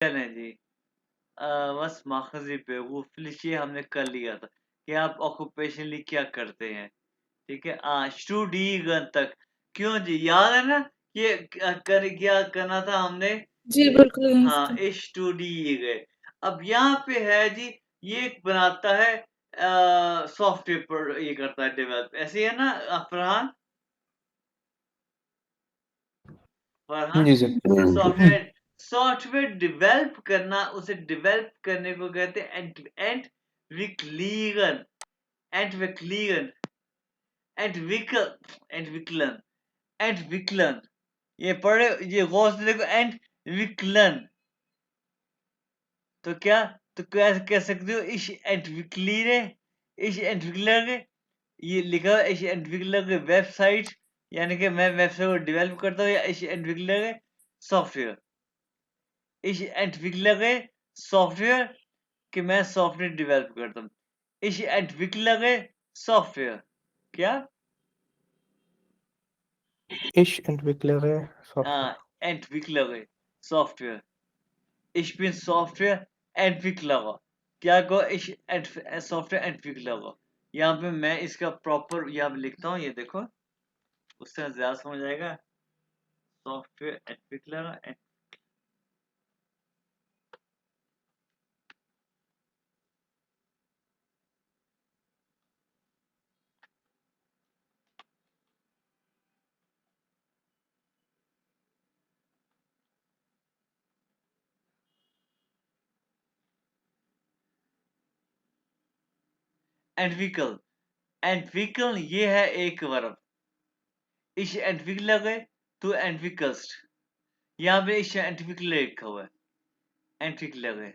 चलें जी। बस माखज़ी बेवकूफ़ ये हमने कर लिया था कि आप ऑक्यूपेशनली क्या करते हैं, ठीक है? स्टूडीगन तक क्यों जी, याद है ना? ये कर क्या करना था हमने? जी, बिल्कुल यहीं से हाँ, था। स्टूडीग। अब यहाँ पे है जी, ये बनाता है सॉफ्टवेयर पर ये करता है डेवलप, ऐसे ही है ना फरहान? फरहान? जी सर। सॉफ्टवेयर सॉफ्टवेयर डेवलप करना, उसे डेवलप करने को कहते हैं एंटविक्लीगन एंटविक्लीगन एंटविकल एंटविक्लन एंटविक्लन। ये पढ़े, ये गौर से देखो, एंटविक्लन। तो क्या, तो क्या कह सकते हो? इस एंटविक्लीरे, इस एंटविक्लर, ये लिखा है इस एंटविक्लर के वेबसाइट, यानी कि मैं वेबसाइट को डेवलप करता हूँ, या इस एंटविक्लर के सॉफ्टवेयर, इस एंटविक्लर के सॉफ्टवेयर कि मैं सॉफ्टवेयर डेवलप करता हूँ, इस एंटविक्लर के सॉफ्टवेयर। क्या? Ich entwickle Software. Entwicklere Software. Ich bin Software-Entwickler. क्या को सॉफ्टवेयर एंटविक्लर। यहाँ पे मैं इसका प्रॉपर यहाँ पे लिखता हूँ, ये देखो, उससे ज्यादा समझ आएगा। सॉफ्टवेयर एंटविक्लर एंटविकल। एंटविकल ये है एक वर्ब। इस एंटविक्लर है तो एंटविकल्स्ट, यहाँ पे इस एंटविक्लर लिखा हुआ है, एंटविक्लर है।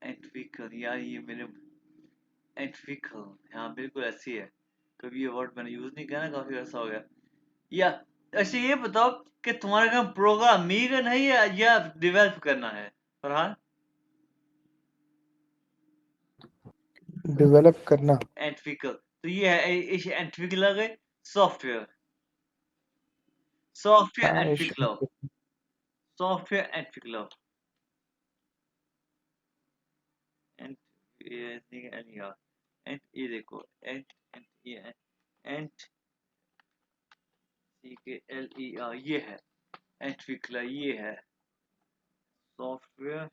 एंटविकल यार, ये मेरे एंटविकल, हाँ बिल्कुल ऐसी है। कभी ये वर्ड मैंने यूज नहीं किया ना, काफी अर्सा हो गया। या ऐसे ये बताओ कि तुम्हारा काम प्रोग्रामिंग है या डेवलप करना है फरहान? डेवलप करना। एंटविकल, तो ये है इस एंटविकल है सॉफ्टवेयर, सॉफ्टवेयर Ich एंटविकल, सॉफ्टवेयर एंटविकल एंट, एंट, ये देखो, एंट एंट ये एंट सी के एल ई आर, ये है एंटविकल, ये है सॉफ्टवेयर,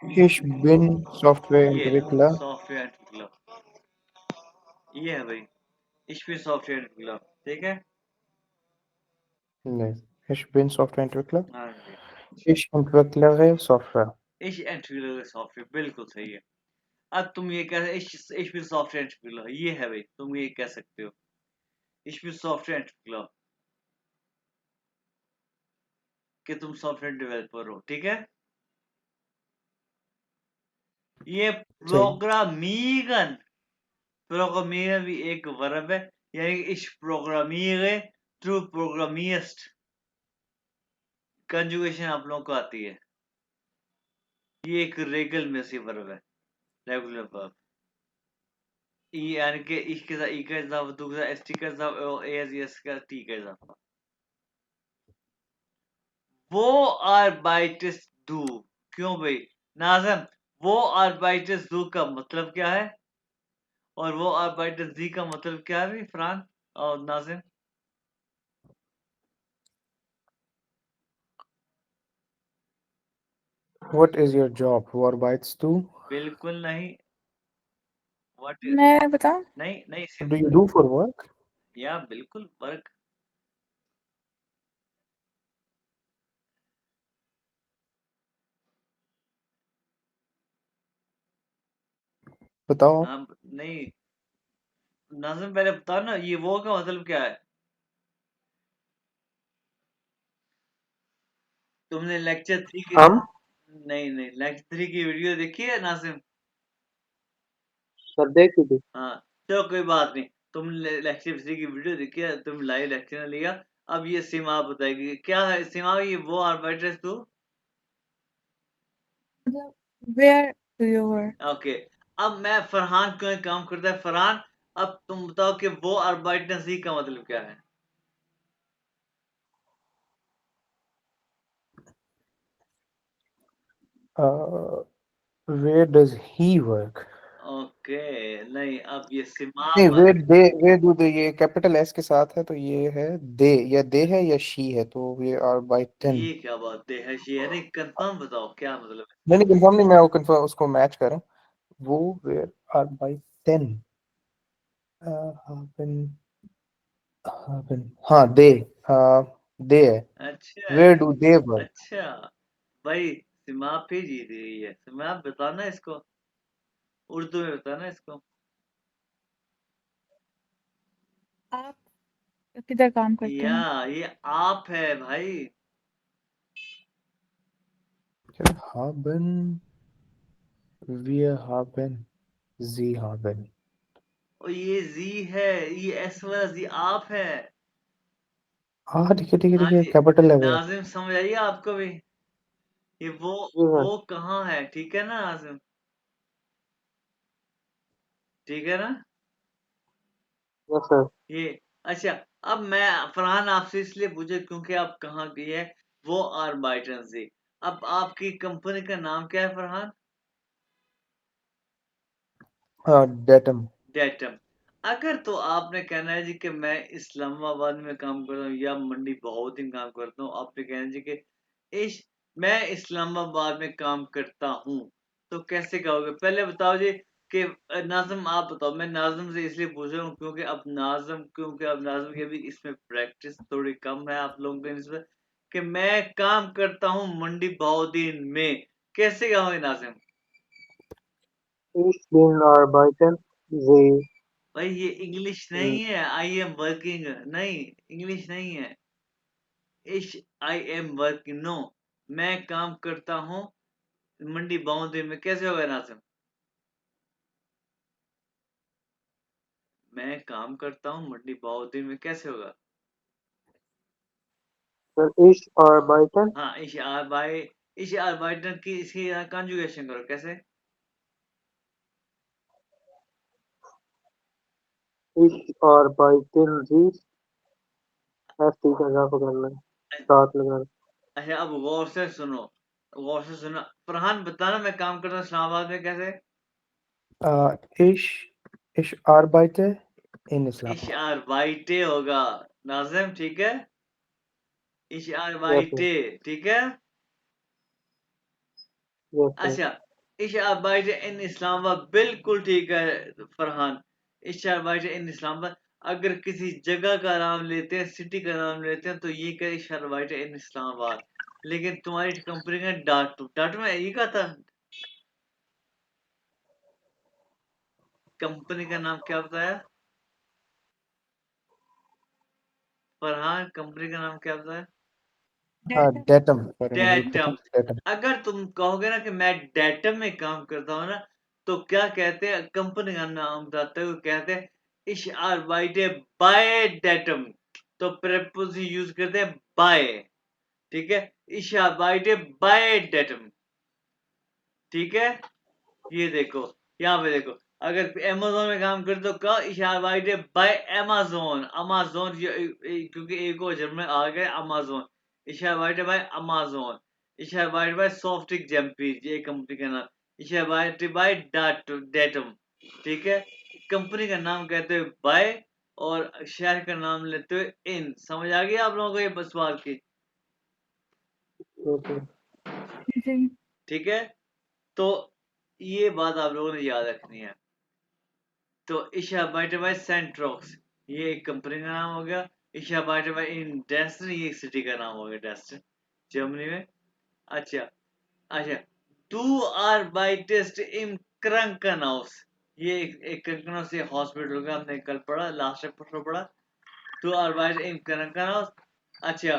Ich bin ये है Softwareentwickler. सॉफ्टवेयर एंटविकल, ये है भाई, इस पे सॉफ्टवेयर एंटविकल, ठीक है? Nee. Ich bin Softwareentwickler. हाँ जी, Ich entwickle Software. इस एंटविकल सॉफ्टवेयर बिल्कुल सही है। अब तुम ये कह, इस पे सॉफ्टवेयर एंटविकल, ये है भाई, तुम ये कह सकते हो इस पे सॉफ्टवेयर एंटविकल कि तुम सॉफ्टवेयर डेवलपर हो, ठीक है? ये सही। प्रोग्रामिंग, प्रोग्रामिंग भी एक वर्ब है, यानी कि इस प्रोग्रामिंग थ्रू प्रोग्रामिस्ट, कंजुगेशन आप लोगों को आती है। ये एक रेगल में से वर्ब है, रेगुलर वर्ब। ई यानी कि इसके साथ ई का इजाफा, दूसरा एस टी का इजाफा, एस एस का टी का इजाफा। वो आर्बाइटस डू, क्यों भाई नाज़िम, वो आर्बाइटस डू का मतलब क्या है, और वो आर्बाइटस डी का मतलब क्या है भाई फरहान और Nazim? What is your job? Warbytes too? बिल्कुल नहीं। व्हाट, मैं बताऊँ? नहीं नहीं What do you do for work? या बिल्कुल वर्क। बताओ। हाँ नहीं, नाज़िम पहले बताओ ना, ये वो का मतलब क्या है? तुमने लेक्चर 3 की, हम नहीं नहीं, लेक्चर 3 की वीडियो देखी है नाज़िम? सर देखी थी। हाँ, चलो कोई बात नहीं। तुम लेक्चर 3 की वीडियो देखी है, तुम लाइव लेक्चर लिया। अब ये सीमा बताएगी क्या है, सीमा ये वो आर्बिट्रेस तू। मतलब where do you work? Okay, अब मैं फरहान को एक काम करता है, फरहान अब तुम बताओ कि वो आर्बिट्रेस का मतलब क्या है? Where does he work? Okay, नहीं अब ये सिमा नहीं, पर। where do they, ये कैपिटल एस के साथ है तो ये है दे, या दे है या शी है, तो वे आर बाय 10। ये क्या बात है ये, नहीं कंफर्म बताओ क्या मतलब है। नहीं नहीं, कंफर्म नहीं, मैं वो कंफर्म उसको मैच कर रहा हूँ। वो वेयर आर बाय 10 happen, हाँ दे है। अच्छा वेयर डू दे वर्क? अच्छा, भाई सिमा ही जीत गई है, सिमा बताना इसको, उर्दू में बताना इसको। आप किधर काम करते या हैं? ये आप है भाई। haben, wir haben, sie haben। और ये जी है, ये एस वाला जी आप है। हाँ ठीक है ठीक है हाँ ठीक है, जी, कैपिटल है वो। नाजिम समझ आइए आपको भी, ये जी सर। वो कहाँ है, ठीक है ना नाजिम, ठीक है ना यस सर। ये। अच्छा, अब मैं फरहान आपसे इसलिए पूछे क्योंकि आप कहाँ की है, वो आर बाइटन से। अब आपकी कंपनी का नाम क्या है फरहान? हाँ, डेटम। डेटम। अगर तो आपने कहना है जी कि मैं इस्लामाबाद में काम करता हूँ या मंडी बहाउद्दीन काम करता हूँ, आपने कहना है जी कि इस मैं इस्लामाबाद में काम करता हूँ, तो कैसे कहोगे पहले बताओ जी कि नाज़िम आप बताओ। मैं नाज़िम से इसलिए पूछ रहा हूँ क्योंकि अब नाज़िम की भी इसमें प्रैक्टिस थोड़ी कम है आप लोगों के निस्बत, कि मैं काम करता हूँ मंडी बहाउद्दीन में, कैसे कहोगे Nazim? Ich bin arbeiten, sie भाई ये इंग्लिश नहीं है, आई एम वर्किंग नहीं, इंग्लिश नहीं है। इश आई एम वर्किंग नो, मैं काम करता हूँ मंडी बाउंड्री में, कैसे होगा नासिम? मैं काम करता हूँ मंडी बाउंड्री में, कैसे होगा? सर, ich arbeiten, हाँ, इश आर बाइटन की इसकी कंजुगेशन करो कैसे? ich arbeiten, sie S T का इजाफा करना है, साथ लगाना। अच्छा अब गौर से सुनो, गौर से सुनो। फरहान बताना मैं काम करता हूँ इस्लामाबाद में, कैसे? Ich ich arbeite in इश Islamabad। आर बाइटे होगा नाजिम, ठीक है, इश आर यस सर। बाइटे, ठीक है। Yes sir. अच्छा, इशाबाइट इन इस्लामाबाद बिल्कुल ठीक है फरहान। इशाबाइट इन इस्लामाबाद, अगर किसी जगह का नाम लेते हैं, सिटी का नाम लेते हैं, तो ये क्या इशाबाइट इन इस्लामाबाद। लेकिन तुम्हारी कंपनी का डाटू डाटू में ये कहा था, कंपनी का नाम क्या बताया फरहान, कंपनी का नाम क्या बताया? डेटा। डेटम, सॉरी मुझे भी पता डेटम। है, डेटम। अगर तुम कहोगे ना कि मैं डेटम में काम करता हूँ ना, तो क्या कहते हैं, कंपनी का नाम बताते हुए कहते हैं इश आर बाइटे बाय डेटम, तो प्रेपोजिशन यूज करते हैं बाय, ठीक है, इश आर बाइटे बाय डेटम, ठीक है। ये देखो, यहाँ पे देखो, अगर अमेज़न में काम करते हो का इशाबाइटे बाय अमेज़न, अमेज़न क्योंकि एक और जन्म में आ गए अमेज़न, इशाबाइटे बाय अमेज़न, इशाबाइटे बाय सॉफ्टिक जम्पी, ये कंपनी का नाम, इशाबाइटे बाय डेटम, ठीक है। कंपनी का नाम कहते हुए बाय, और शहर का नाम लेते हुए इन। समझ आ गया आप लोगों को ये बस बात की, यस सर। जी। ठीक है। तो ये बात आप लोगों ने याद रखनी है। तो इशा बाइटरबाई सेंट्रोक्स, ये एक कंपनी का नाम हो गया। इशा बाइटरबाई इन डेस्टन, ये एक सिटी का नाम हो गया, डेस्टन जर्मनी में। अच्छा अच्छा, टू आर बाइटेस्ट इन क्रंकनहाउस, ये एक क्रंकनहाउस ये हॉस्पिटल का हमने कल पढ़ा, लास्ट एपिसोड पढ़ा। टू आर बाइट इन क्रंकनहाउस। अच्छा,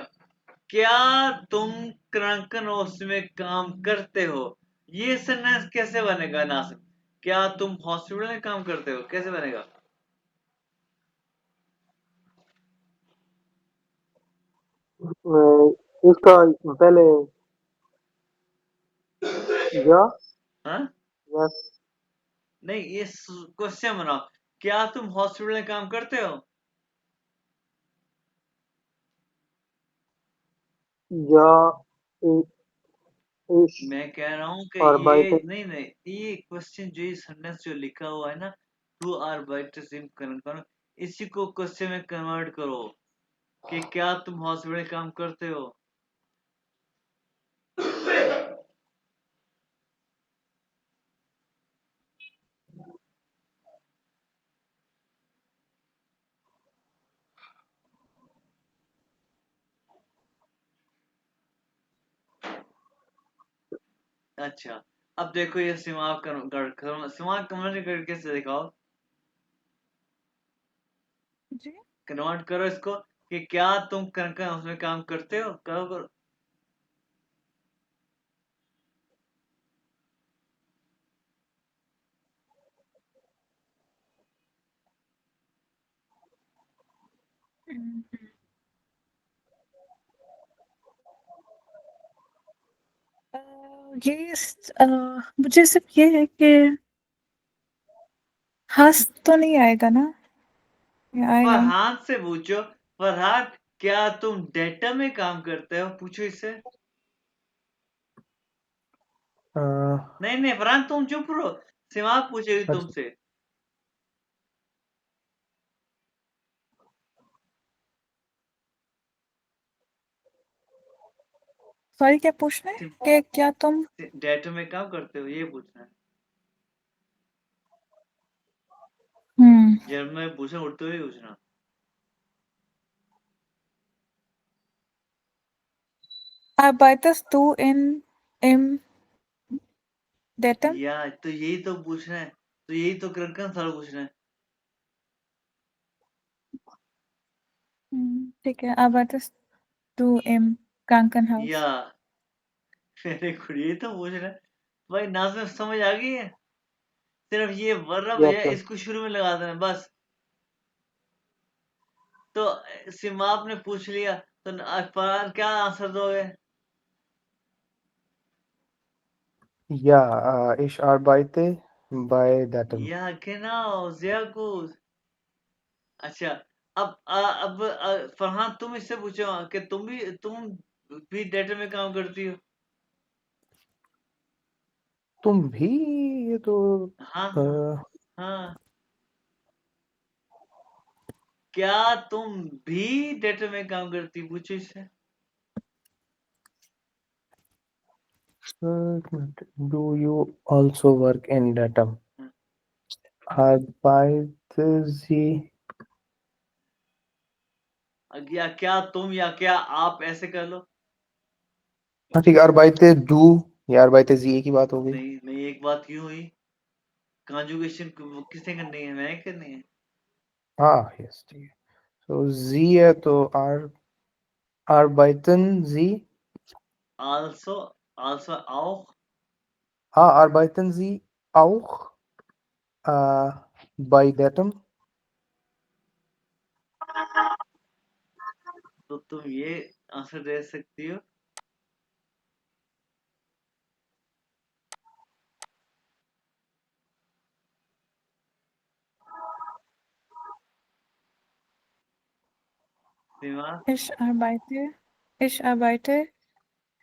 क्या तुम क्रंकनहाउस में काम करते हो, ये सेंटेंस कैसे बनेगा नासिम? क्या तुम हॉस्पिटल में काम करते हो, कैसे बनेगा? इसका पहले या हाँ, यस, नहीं ये क्वेश्चन बनाओ, क्या तुम हॉस्पिटल में काम करते हो? या Ich मैं कह रहा हूँ कि ये arbeite. नहीं ये क्वेश्चन जो ये सेंटेंस जो लिखा हुआ है ना, तू arbeitest im Krankenhaus, इसी को क्वेश्चन में कन्वर्ट करो कि क्या तुम हॉस्पिटल में काम करते हो। अच्छा, अब देखो ये सिमाक सिमाक कन्वर्ट करके से दिखाओ, जी कन्वर्ट करो इसको कि क्या तुम कनकन उसमें काम करते हो, करो। हम्म, अ, मुझे सिर्फ ये है कि हंस तो नहीं आएगा ना, या आएगा? फरहान से पूछो, फरहान क्या तुम डेटा में काम करते हो, पूछो इससे। नहीं फरहान तुम चुप रहो, सिमा पूछेगी अच्छा, तुमसे। सॉरी, क्या पूछना है कि क्या तुम डेटा में काम करते हो, ये पूछना है। जर्मन में पूछना, उर्दू में पूछना। arbeitest du im Datum? या तो यही तो पूछना है, तो यही तो कनकन सारा पूछना है। ठीक है, arbeitest du im Krankenhaus? या मेरे को यही तो पूछना है भाई, नाज़िम समझ आ गई है, सिर्फ ये वर्ब yes है sir. इसको शुरू में लगा देना बस। तो सिमाप ने पूछ लिया, तो फरहान क्या आंसर दोगे? Ja, ich arbeite bei Datum. या genau, sehr gut। अच्छा, फरहान तुम इससे पूछो कि तुम भी डेटा में काम करती हो। तुम भी, ये तो हाँ अ, हाँ हाँ, क्या तुम भी डेटा में काम करती, पूछो इससे। do you also work in Datum? हाँ, Arbeite Sie, या क्या तुम या क्या आप, ऐसे कर लो। हाँ ठीक है, arbeite du या arbeite Sie एक ही बात हो गई। नहीं नहीं, एक बात क्यों हुई, कॉन्जुगेशन किसने करनी है, मैं करनी है। हाँ यस ठीक है, तो Sie है तो arbeiten Sie, आल्सो, आल्सो आओ। हाँ arbeiten Sie auch äh, bei Datum? तो तुम ये आंसर दे सकती हो। दिमाग, Ich arbeite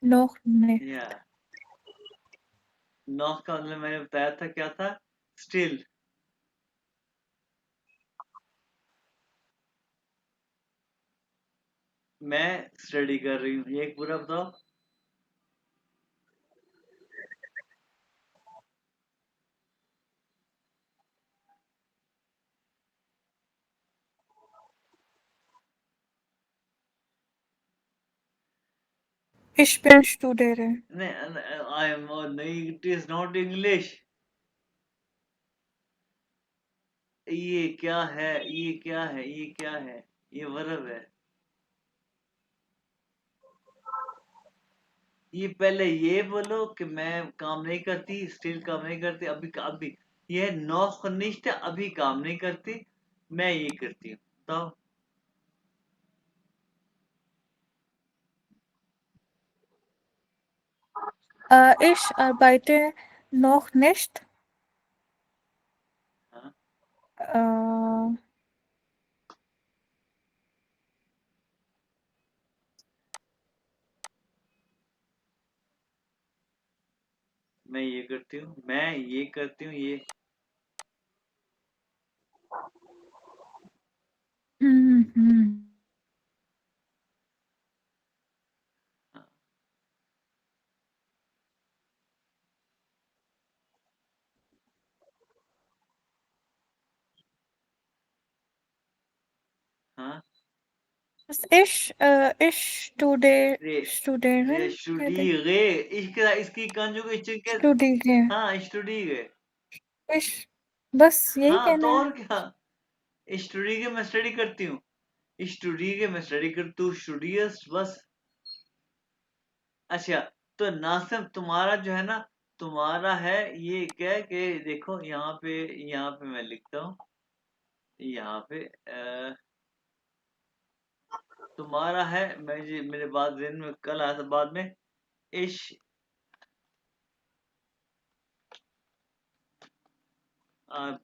noch nicht. या नॉक का मतलब मैंने बताया था क्या था, स्टिल। मैं स्टडी कर रही हूँ, ये एक पूरा बताओ। Ich bin studiere. I am, नहीं इट इज नॉट इंग्लिश। ये क्या है, ये क्या है, ये क्या है, ये वर्ब है। ये पहले ये बोलो कि मैं काम नहीं करती, स्टिल काम नहीं करती, अभी अभी ये है नौख निश्त, अभी काम नहीं करती, मैं ये करती हूँ, बताओ। Ich arbeite noch nicht. हाँ, Äh, मैं ये करती हूँ, मैं ये करती हूँ, ये हम्म। हाँ इश रे स्टूडेंट रे कहते हैं। स्टूडिगे इसकी कंजुगेशन क्या? स्टूडिगे हाँ स्टूडिगे। इश, बस यही हाँ तो कहना है। और क्या, स्टूडिगे मैं स्टडी करती हूँ, स्टूडिगे मैं स्टडी करती हूँ, स्टूडियस बस। अच्छा, तो नासिम तुम्हारा जो है ना, तुम्हारा है ये क्या है कि देखो यहाँ पे मैं लिखता हूँ, यहाँ पे तुम्हारा है, मेरे बाद दिन में कल आया था बाद में, इश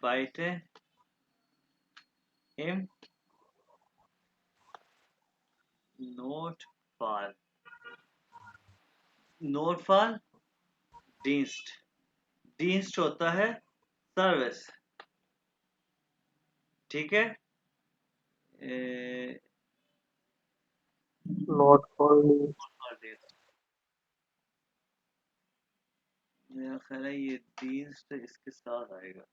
बाइटे im Notfall, Notfall Dienst, Dienst होता है सर्विस, ठीक है। ए, नॉट फॉर और Dienst, मेरा ख्याल है ये Dienst इसके साथ आएगा,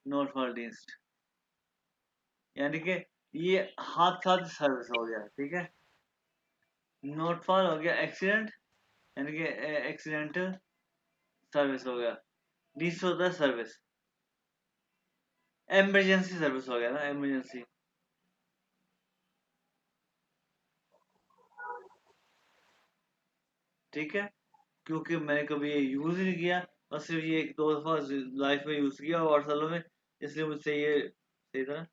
Notfall Dienst, यानी कि ये हाथ साथ सर्विस हो गया, ठीक है। Notfall हो गया एक्सीडेंट, यानी कि एक्सीडेंटल सर्विस हो गया, Dienst होता है सर्विस, इमरजेंसी सर्विस हो गया ना, इमरजेंसी, ठीक है। क्योंकि मैंने कभी ये यूज ही नहीं किया, और सिर्फ ये एक दो दफा लाइफ में यूज किया और सालों में, इसलिए मुझसे ये सही तरह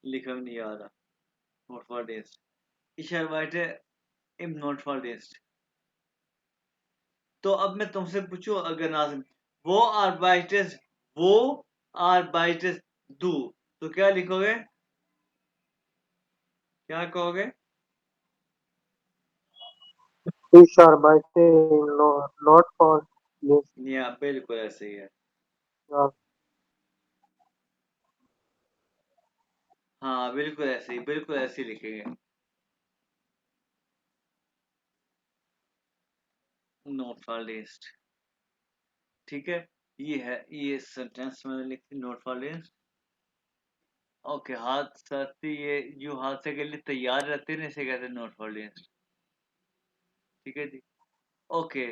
लिखा भी नहीं आ रहा। नोट फॉर डेस्ट, इशर वाइट इम नोट फॉर डेस्ट। तो अब मैं तुमसे पूछूं, अगर नाजिम वो आर्बाइटस, वो आर्बाइटस दू, तो क्या लिखोगे, क्या कहोगे? इश आर बाइटे नॉट फॉर दिस। या बिल्कुल ऐसे ही है, हाँ बिल्कुल ऐसे ही लिखेंगे, नोट फॉर डेस्ट, ठीक है। ये है, ये सेंटेंस मैंने लिखी, नोट फॉर डेस्ट। ओके, हाथ साथी, ये जो हादसे के लिए तैयार रहते हैं ना, इसे कहते हैं नोट फॉर डेस्ट, ठीक है जी। Okay,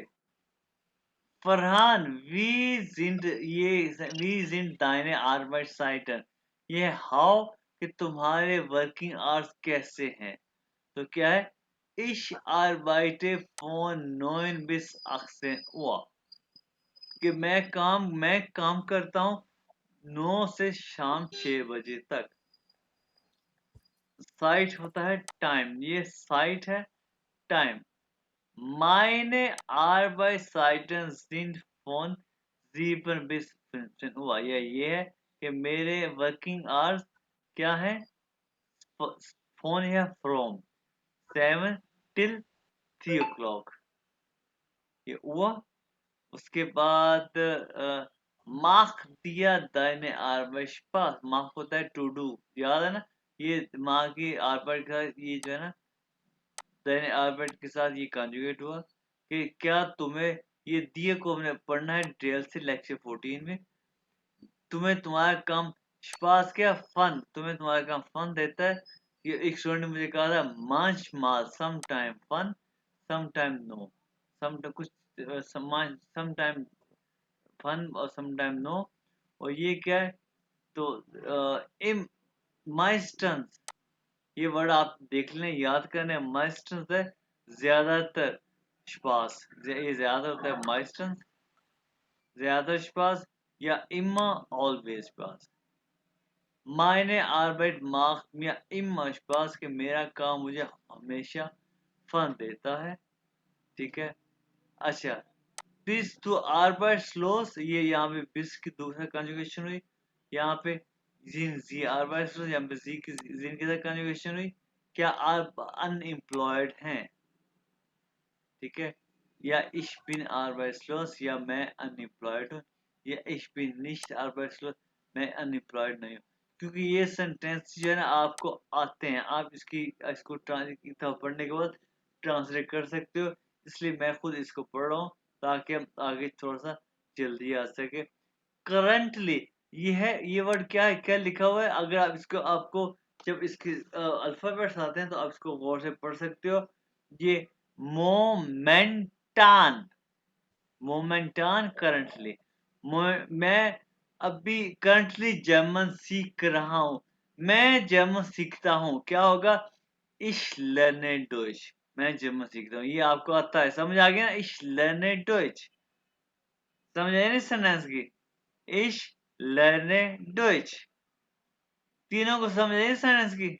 Farhan we Jind दाइने Arbeitszeiten, ये हाउ कि तुम्हारे वर्किंग आवर्स कैसे हैं, तो क्या है, Ich arbeite von 9 bis 18 Uhr, कि मैं काम करता हूँ 9 से शाम 6 बजे तक। साइट होता है टाइम, ये साइट है, time. Meine Arbeitszeiten sind von 7 bis 15 हुआ, ये है कि मेरे वर्किंग आवर्स क्या है, फोन या फ्रॉम 7 till 3 o'clock, ये हुआ। उसके बाद मार्क दिया दाइने आर्बट पास, मार्क होता है टू डू, याद है ना, ये मार्क की आर्बट का ये जो है ना, दाइने आर्बट के साथ ये कॉन्जुगेट हुआ, कि क्या तुम्हें ये दिए को हमने पढ़ना है डिटेल से लेक्चर 14 में, तुम्हें तुम्हारा काम स्पास क्या फन, तुम्हें तुम्हारा काम फन देता है। ये एक स्टूडेंट ने मुझे कहा था, मंच माल some time fun some time no, some कुछ सम टाइम फन और सम टाइम नो, और ये क्या है, तो इम माइस्टन्स, ये वर्ड आप देख लें, याद करने, माइस्टन्स है ज्यादातर स्पास, ये ज्यादा होता है माइस्टन्स, ज्यादा स्पास, या इम्मा ऑलवेज पास। मायने आर्बेट मार्क या इम्मा स्पास, के मेरा काम मुझे हमेशा फन देता है, ठीक है। अच्छा, दिस टू आर्बेट स्लोस, ये यहाँ पे बिस की दूसरा कंजुगेशन हुई, यहाँ पे जिन जी आर्बेट स्लोस, यहाँ पे जी की जिन की कंजुगेशन हुई, क्या आप अनएम्प्लॉयड हैं, ठीक है। या ich bin arbeitslos या मैं अनएम्प्लॉयड हूँ या ich bin nicht arbeitslos मैं अनएम्प्लॉयड नहीं हूँ, क्योंकि ये सेंटेंस जो है ना आपको आते हैं, आप इसको पढ़ने के बाद ट्रांसलेट कर सकते हो, इसलिए मैं खुद इसको पढ़ रहा हूँ ताकि हम आगे थोड़ा सा जल्दी आ सके। करंटली ये वर्ड क्या है, क्या लिखा हुआ है, अगर आप इसको आपको जब इसके अल्फाबेट्स आते हैं तो आप इसको गौर से पढ़ सकते हो। ये मोमेंटान, मोमेंटान करंटली, मैं अभी करंटली जर्मन सीख रहा हूँ, मैं जर्मन सीखता हूँ, क्या होगा, ich lerne Deutsch, मैं जर्मन सीखता हूँ, ये आपको आता है, समझ आ गया ना, ich lerne Deutsch, समझ आया ना सेंटेंस की, ich lerne Deutsch, तीनों को समझ आई सेंटेंस की,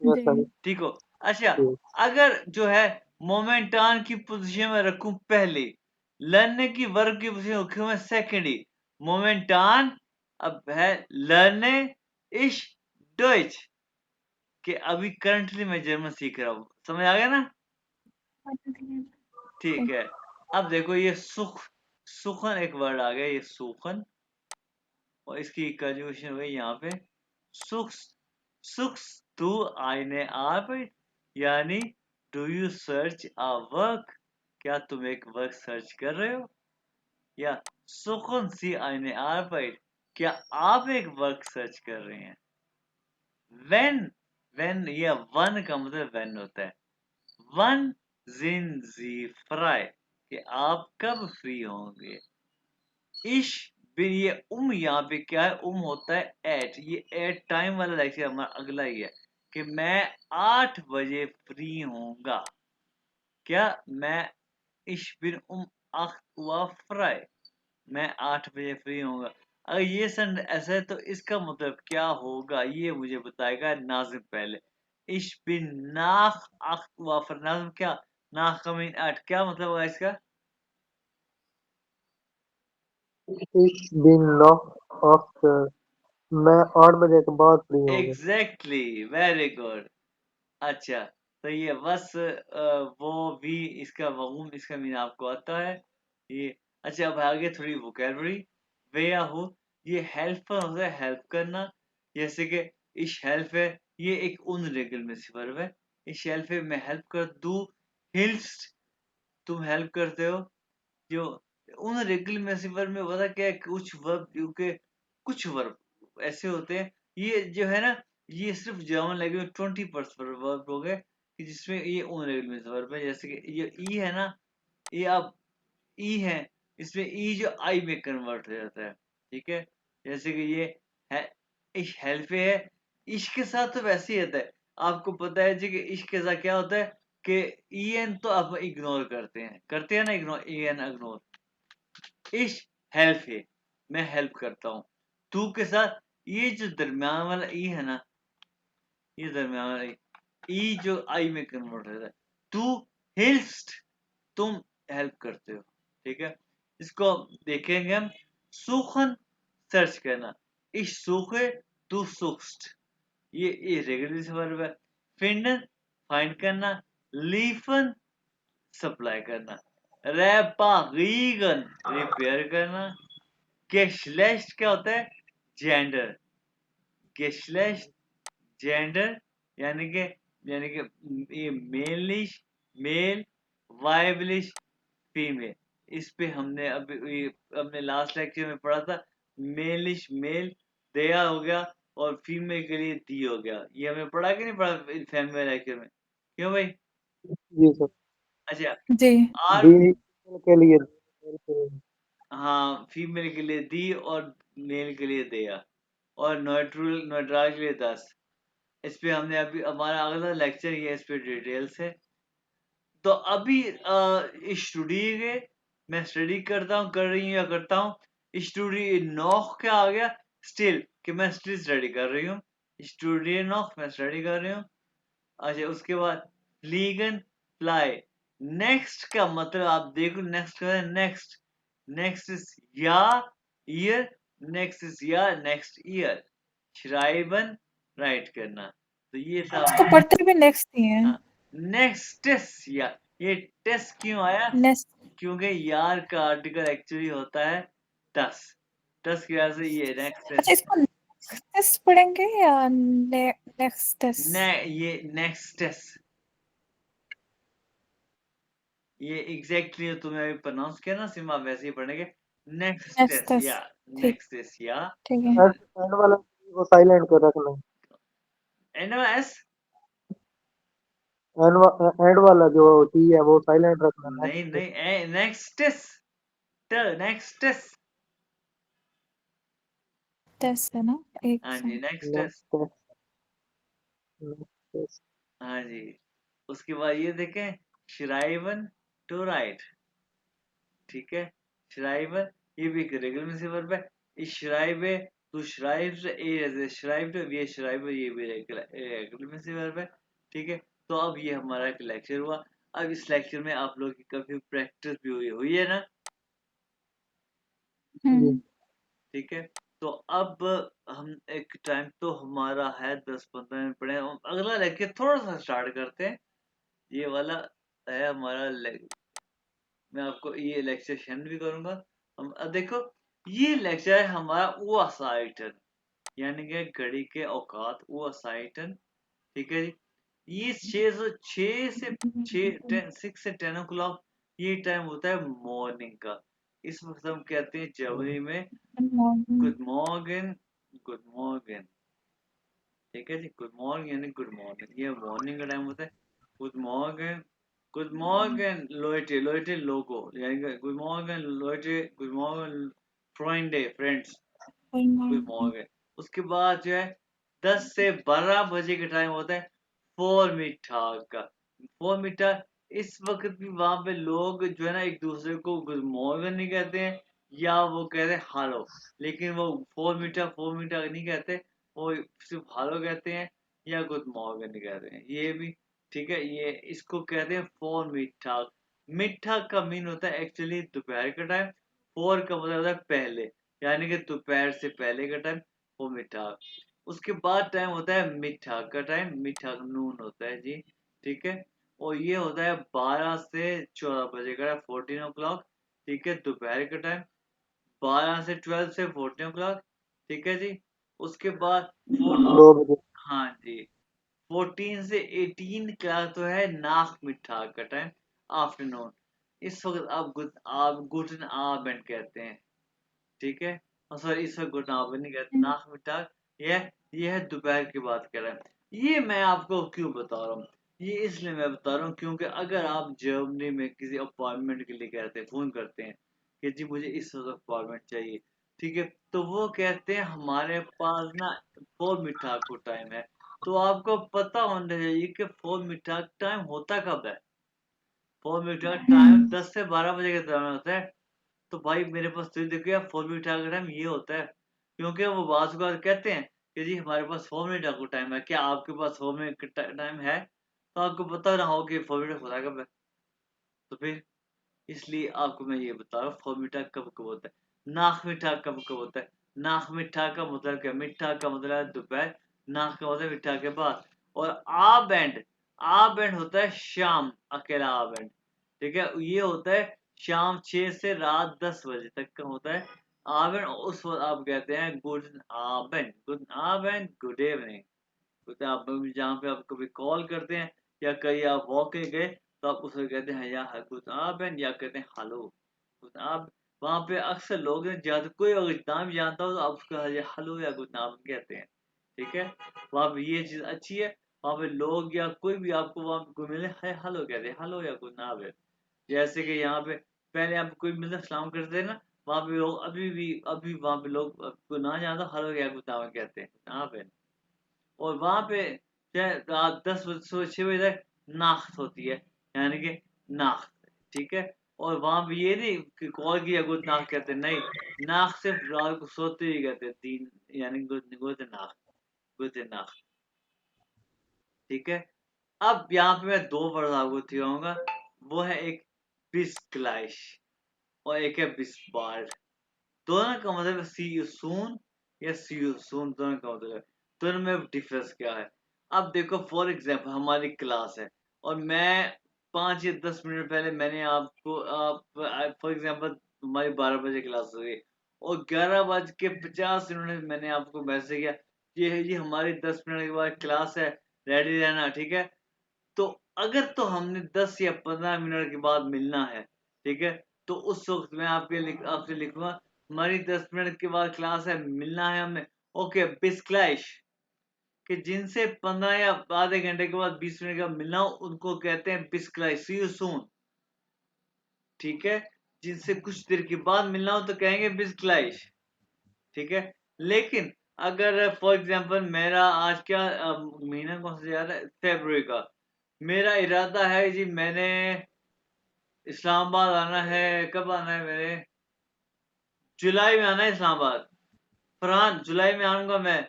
यस सर। जी ठीक हो। अच्छा, जी अगर जो है मोमेंटान की पोजीशन में रखूं पहले, लर्न की वर्ब की पोजीशन रखूं मैं सेकेंडरी, मोमेंटान अब है लर्ने इश डॉइच, कि अभी करंटली मैं जर्मन सीख रहा हूँ, समझ आ गया ना, ठीक है। अब देखो ये सुख, सुखन एक वर्ड आ गया, ये सुखन, और इसकी कंजुगेशन हो गई यहाँ पे सुख, सुख तू आईने आप, यानी do you search a work, क्या तुम एक वर्क सर्च कर रहे हो, या सुखन सी आईने आर्बाइट, क्या आप एक वर्क सर्च कर रहे हैं। व्हेन, व्हेन ये वन का मतलब व्हेन होता है, वन जिन जी फ्राई, कि आप कब फ्री होंगे। इश बिन ये यहाँ पे क्या है, होता है एट, ये एट टाइम वाला लेक्चर हमारा अगला ही है, कि मैं 8 बजे फ्री होऊंगा, क्या मैं इश बिन अख्त हुआ फ्राई, मैं 8 बजे फ्री होऊंगा। अगर ये सन ऐसा है तो इसका मतलब क्या होगा, ये मुझे बताएगा नाजिम पहले। इश बिन नाख अख्त हुआ फ्राई, नाजिम क्या, नाख का मीन 8, क्या मतलब होगा इसका, ich bin noch after, मैं 8 बजे के बाद फ्री होंगे। Exactly, very good. अच्छा, तो ये बस वो भी इसका वगूम, इसका मीन आपको आता है ये। अच्छा, अब आगे थोड़ी वोकैबुलरी, वे या हो, ये हेल्प होता है, हेल्प करना, जैसे कि इस हेल्प है, ये एक उन रेगुलर में से वर्ब है, इस हेल्प है मैं हेल्प कर दूं, हिल्स तुम हेल्प करते हो, जो उन रेगुलर में से वर्ब में पता क्या है, कुछ वर्ब क्योंकि कुछ वर्ब ऐसे होते हैं, ये जो है ना, ये सिर्फ जर्मन लैंग्वेज में 20% वर्ब हो गए कि जिसमें ये उन रेगुलर में से वर्ब है, जैसे कि ये ई है ना, ये आप ई है, इसमें ई जो आई में कन्वर्ट हो जाता है, ठीक है, जैसे कि ये है इश हेल्प है, इश के साथ तो वैसे ही होता है, आपको पता है जी कि इश के साथ क्या होता है कि ई एन तो आप इग्नोर करते हैं ना, इग्नोर, ई एन इग्नोर, इश हेल्प है, मैं हेल्प करता हूँ, तू के साथ ये जो दरमियान वाला ई है ना, ये दरमियान वाला ई जो आई में कन्वर्ट होता है, तू हिल्स्ट तुम हेल्प करते हो, ठीक है, इसको देखेंगे हम। सुखन सर्च करना, इश सुखे तू सुखस्ट, ये रेगुलर वर्ब है। फिंडन फाइंड करना, लीफन सप्लाई करना, रेपागीगन रिपेयर करना, गेशलेस्ट क्या होता है, जेंडर, गेशलेस्ट जेंडर, यानी कि ये मेलिश मेल, वाइबलिश फीमेल, इस पे हमने अभी हमने लास्ट लेक्चर में पढ़ा था, मेलिश मेल दया हो गया, और फीमेल के लिए दी हो गया, ये हमें पढ़ा कि नहीं पढ़ा फैमिली लेक्चर में, क्यों भाई। जी सर। अच्छा, जी आर, दी के लिए हाँ फीमेल के लिए दी और मेल के लिए दया, और न्यूट्रल न्यूट्रल के लिए 10, इस पे हमने अभी हमारा अगला लेक्चर ये इस पे डिटेल से। तो अभी स्टडी के मैं स्टडी करता हूँ, कर रही हूँ या करता हूँ, स्टडी नॉक क्या आ गया, स्टिल, कि मैं स्टिल स्टडी कर रही हूँ, स्टडी नॉक मैं स्टडी कर रही हूँ। अच्छा, उसके बाद फ्लीगन फ्लाई, नेक्स्ट का मतलब आप देखो, नेक्स्ट का है नेक्स्ट, नेक्स्ट इज या ईयर, नेक्स्ट इज या नेक्स्ट ईयर, श्राइबन राइट करना, तो ये इसको सब पढ़ते भी नेक्स्ट ही है। नेक्स्ट या ये टेस्ट क्यों आया? नेस्ट क्योंकि यार का आर्टिकल एक्चुअली होता है टस। टस की वजह से ये नेक्स्ट अच्छा इसको नेक्स्ट पढ़ेंगे या नेक्स्ट ये नेक्स्ट ये एग्जैक्टली तुमने अभी प्रोनाउंस किया ना सिमा, वैसे ही पढ़ेंगे नेक्स्ट या ठीक नेक्स्ट या ठीक है एंड वाला वो साइलेंट कर रखना। एनवास एंड वाला जो टी है वो साइलेंट रखना। नहीं नहीं नेक्स्ट नेक्स्ट टेस्ट है ना एक हाँ जी नेक्स्ट नेक्स्ट हाँ जी। उसके बाद ये देखें श्राइवन टू राइट, ठीक है। श्राइवन ये भी एक रेगुलर में से वर्ब है। इस श्राइबे टू श्राइब्स ए श्राइब्ड ये श्राइबर ये भी रेगुलर में से वर्ब है, ठीक है। तो अब ये हमारा एक लेक्चर हुआ। अब इस लेक्चर में आप लोग की काफी प्रैक्टिस भी हुई है ना, ठीक है। तो अब हम एक टाइम तो हमारा है 10-15 मिनट पड़े, हम अगला लेक्चर थोड़ा सा स्टार्ट करते हैं। ये वाला है हमारा मैं आपको ये लेक्चर सेंड भी करूंगा। हम देखो ये लेक्चर है हमारा वो साइटन, यानी कि घड़ी के औकात वो साइटन, ठीक है जी। ये 6 से 6 से 10 ओ क्लॉक ये टाइम होता है मॉर्निंग का। इस वक्त हम कहते हैं जर्मनी में गुड मॉर्निंग, गुड मॉर्निंग, ठीक है जी। गुड मॉर्निंग यानी गुड मॉर्निंग, ये मॉर्निंग का टाइम होता है। गुड मॉर्निंग, गुड मॉर्निंग लोइटे, लोइटे लोगो यानी गुड मॉर्निंग लोइटे, गुड मॉर्निंग फ्रेंडे फ्रेंड्स, गुड मॉर्निंग। उसके बाद जो है 10 से 12 बजे का टाइम होता है फोर मिठाग का। फोर मिठाग इस वक्त भी वहां पे लोग जो है ना एक दूसरे को गुड मॉर्निंग नहीं कहते हैं, या वो कहते हैं हालो, लेकिन वो फोर मिठाग नहीं कहते, वो सिर्फ हालो कहते हैं या गुड मॉर्निंग कहते हैं ये भी, ठीक है। ये इसको कहते हैं फोर मिठाग। मिठाग का मीन होता है एक्चुअली दोपहर का टाइम, फोर का मतलब होता है पहले, यानी कि दोपहर से पहले का टाइम वो मिठाग। उसके बाद टाइम होता है मिठाग का टाइम, मिठाग नून होता है जी, ठीक है। और ये होता है 12 से 14 बजे का 14 ओ क्लॉक, ठीक है, दोपहर का टाइम। 12 से 12 से 14 ओ क्लॉक, ठीक है जी। उसके बाद 2 बजे हाँ जी 14 से 18 का तो है नाक मिठा का टाइम, आफ्टरनून। इस वक्त आप गुडन आबेंड कहते हैं, ठीक है। और सॉरी इस वक्त गुडन आबेंड नहीं कहते, नाक मिठा। यह है दोपहर की बात कर रहा है। ये मैं आपको क्यों बता रहा हूँ, ये इसलिए मैं बता रहा हूँ क्योंकि अगर आप जर्मनी में किसी अपॉइंटमेंट के लिए कहते हैं, फोन करते हैं कि जी मुझे इस वक्त अपॉइंटमेंट चाहिए, ठीक है, तो वो कहते हैं हमारे पास ना फोर मिठा को टाइम है। तो आपको पता होना चाहिए कि फोर मिठाक टाइम होता कब है। फोर मिठाक टाइम 10 से 12 बजे के दरम्यान होता है। तो भाई मेरे पास तो देखो यार फोर मिठाक का टाइम ये होता है, क्योंकि वो बात को कहते हैं कि जी हमारे पास 4 मिनट का टाइम है। क्या आपके पास 4 मिनट का टाइम है? तो आपको पता ना हो कि 4 मिनट होता कब है। तो फिर इसलिए आपको मैं ये बता रहा हूँ फोर मिठाक कब कब होता है। नाक मिठाक कब कब होता है? नाक मिठा का मतलब क्या? मिठा का मतलब है दोपहर, नाक का मतलब मिठा के बाद। और आ बैंड होता है शाम, अकेला आ बैंड, ठीक है। ये होता है शाम 6 से रात 10 बजे तक का होता है आ बैंड। उस वक्त आप कहते हैं गुड आ बैंड, गुड आ बैंड, गुड इवनिंग। तो आप जहाँ पे आप कभी कॉल करते हैं या कहीं आप वॉक गए तो आप उसे कहते हैं या गुड आप या कहते हैं हेलो गुड आप। वहाँ पे अक्सर लोग हैं, ज्यादा कोई अगर नाम जानता हो तो आप उसका हेलो या गुड नाम कहते हैं, ठीक है। वहाँ पे ये चीज अच्छी है, वहाँ पे लोग या कोई भी आपको वहाँ पे कोई मिले है हेलो कहते हैं, हेलो या गुड नाम है। जैसे कि यहाँ पे पहले आप कोई मिलकर सलाम करते हैं ना, वहाँ पे लोग अभी वहाँ पे लोग को ना जानता हेलो या गुड नाम कहते हैं, यहाँ पे। और वहां पे चाहे रात 10 बजे सुबह 6 बजे तक नाख्त होती है, यानी कि नाख्त, ठीक है। और वहां पे ये नहीं कि कॉल किया गुड नाख्त कहते हैं, नहीं, नाख्त सिर्फ रात को सोते ही कहते हैं, तीन यानी गुड गुड नाख्त, गुड नाख्त, ठीक है। अब यहाँ पे मैं दो वर्ड आपको सिखाऊंगा, वो है एक बिस्क्लाइश और एक है बिस्बाल्ड। दोनों का मतलब सी यू सून या सी यू सून, दोनों का मतलब है। दोनों में डिफरेंस क्या है? अब देखो फॉर एग्जांपल हमारी क्लास है और मैं 5 या 10 मिनट पहले मैंने आपको फॉर एग्जांपल हमारी 12 बजे क्लास हो गई और 11:50 में मैंने आपको मैसेज किया ये हमारी 10 मिनट के बाद क्लास है, रेडी रहना, ठीक है। तो अगर तो हमने 10 या 15 मिनट के बाद मिलना है, ठीक है, तो उस वक्त मैं आपसे लिखूंगा हमारी 10 मिनट के बाद क्लास है, मिलना है हमें, ओके बिस क्लैश। कि जिनसे 15 या आधे घंटे के बाद 20 मिनट का मिलना हो उनको कहते हैं बिस क्लैश, सी यू सून, ठीक है। जिनसे कुछ देर के बाद मिलना हो तो कहेंगे बिस क्लैश, ठीक है। लेकिन अगर फॉर एग्जांपल मेरा आज क्या महीना कौन सा जा रहा है, फरवरी का, मेरा इरादा है जी मैंने इस्लामाबाद आना है, कब आना है मेरे, जुलाई में आना है इस्लामाबाद। फरहान जुलाई में आऊंगा मैं,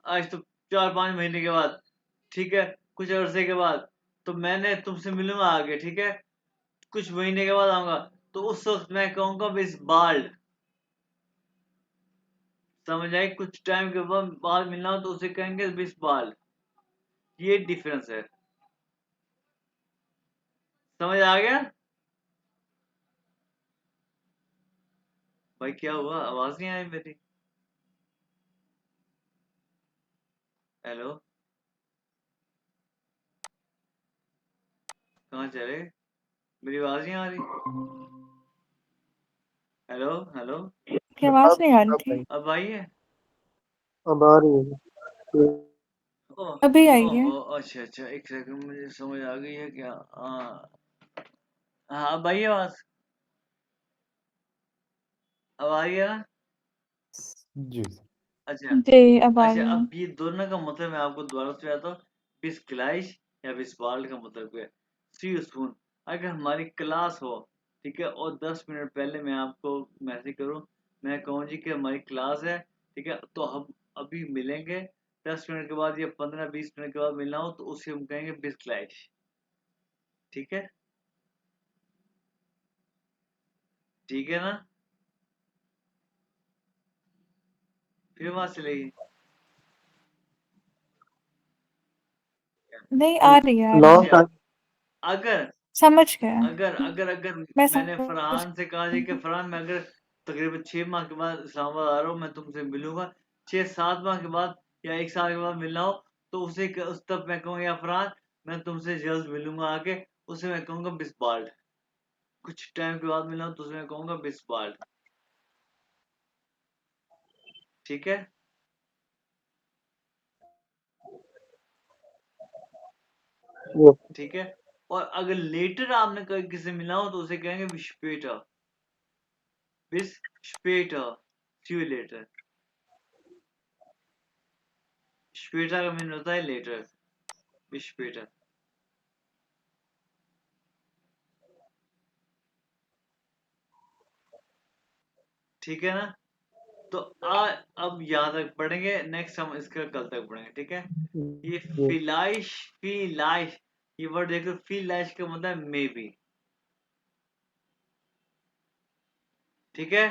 आज तो 4-5 महीने के बाद, ठीक है, कुछ अरसे के बाद, तो मैंने तुमसे मिलूंगा आगे, ठीक है, कुछ महीने के बाद आऊंगा, तो उस वक्त मैं कहूंगा बिस बाल्ड, समझ आई, कुछ टाइम के बाद मिलना हो तो उसे कहेंगे बिस बाल्ड, ये डिफरेंस है, समझ आ गया। भाई क्या हुआ, आवाज नहीं आई मेरी, हेलो, कहाँ चले, मेरी आवाज नहीं आ रही, हेलो हेलो, की आवाज नहीं आ रही अब थी, अब आई है, अब आ रही है। ओह अभी आई है। ओहो, अच्छा अच्छा, एक सेकंड, मुझे समझ आ गई है क्या, हाँ हाँ, अब आई आवाज, अब आ रही है ना, जी अच्छा जी अब आ अच्छा। रही है। अब ये दोनों का मतलब मैं आपको दोबारा से बताता हूँ, बिस क्लाइश या बिस बाल्ड का मतलब क्या है, सी यू सून। अगर हमारी क्लास हो, ठीक है, और 10 मिनट पहले मैं आपको मैसेज करूँ, मैं कहूँ जी कि हमारी क्लास है, ठीक है, तो हम अभी मिलेंगे, 10 मिनट के बाद या 15-20 मिनट के बाद मिलना हो तो उसे हम कहेंगे बिस क्लाइश, ठीक है, ठीक है ना, फिर वहां चलेगी, नहीं आ रही है, आ रही है। लॉन्ग अच्छा, टाइम। अगर समझ गया। अगर अगर अगर मैं मैंने समझ फरहान से कहा जी कि फरहान मैं अगर तकरीबन 6 माह के बाद इस्लामाबाद आ रहा हूँ, मैं तुमसे मिलूंगा, 6-7 माह के बाद या 1 साल के बाद मिलना हो तो उस तब मैं कहूँगा या फरहान मैं तुमसे जल्द मिलूंगा आके, उसे मैं कहूँगा बिस्बाल्ड, कुछ टाइम के बाद मिलना हो तो उसे मैं कहूँगा बिस्बाल्ड, ठीक है, ये ठीक है। और अगर लेटर आपने कहीं किसी मिलना हो तो उसे कहेंगे विस्पेटर, विस्पेटर, सी यू लेटर, स्पेटर का मीन होता है लेटर, विस्पेटर, ठीक है ना। तो अब यहाँ तक पढ़ेंगे, नेक्स्ट हम इसका कल तक पढ़ेंगे, ठीक है। ये ये फिलाइश, फिलाइश, ये वर्ड देखो, फिलाइश का मतलब मे बी, ठीक है,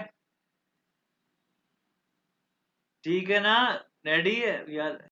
ठीक है ना, रेडी है यार।